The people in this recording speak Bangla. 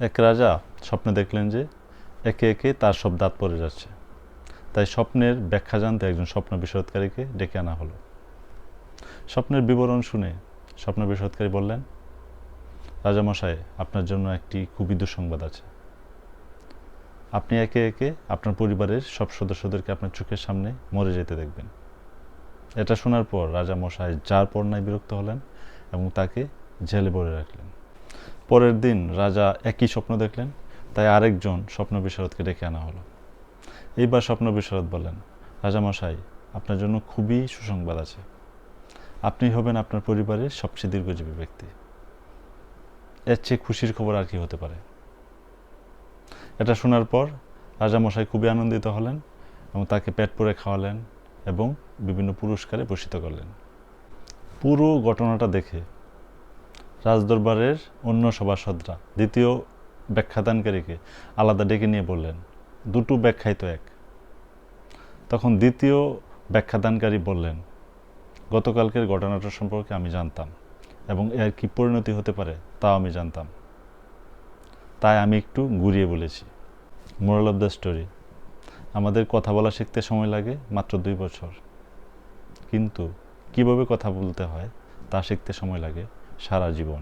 এক রাজা স্বপ্নে দেখলেন যে একে একে তার সব দাঁত পড়ে যাচ্ছে। তাই স্বপ্নের ব্যাখ্যা জানতে একজন স্বপ্ন বিশরোধকারীকে ডেকে আনা হলো। স্বপ্নের বিবরণ শুনে স্বপ্ন বিশরোধকারী বললেন, রাজামশাই, আপনার জন্য একটি খুবই দুঃসংবাদ আছে। আপনি একে একে আপনার পরিবারের সব সদস্যদেরকে আপনার চোখের সামনে মরে যেতে দেখবেন। এটা শোনার পর রাজামশাই যার পর নাই বিরক্ত হলেন এবং তাকে জেলে ভরে রাখলেন। পরের দিন রাজা একই স্বপ্ন দেখলেন, তাই আরেকজন স্বপ্ন বিশারদকে ডেকে আনা হলো। এইবার স্বপ্ন বিশারদ বললেন, রাজামশাই, আপনার জন্য খুবই সুসংবাদ আছে। আপনি হবেন আপনার পরিবারের সবচেয়ে দীর্ঘজীবী ব্যক্তি। এর চেয়ে খুশির খবর আর কি হতে পারে। এটা শোনার পর রাজামশাই খুবই আনন্দিত হলেন এবং তাকে পেট পুরে খাওয়ালেন এবং বিভিন্ন পুরস্কারে ভূষিত করলেন। পুরো ঘটনাটা দেখে রাজদরবারের অন্য সভাসদরা দ্বিতীয় ব্যাখ্যাদানকারীকে আলাদা ডেকে নিয়ে বললেন, দুটো ব্যাখ্যাই তো এক। তখন দ্বিতীয় ব্যাখ্যাদানকারী বললেন, গতকালকের ঘটনাটা সম্পর্কে আমি জানতাম এবং এর কি পরিণতি হতে পারে তাও আমি জানতাম, তাই আমি একটু ঘুরিয়ে বলেছি। মোরাল অফ দ্য স্টোরি, আমাদের কথা বলা শিখতে সময় লাগে মাত্র 2 বছর, কিন্তু কিভাবে কথা বলতে হয় তা শিখতে সময় লাগে সারা জীবন।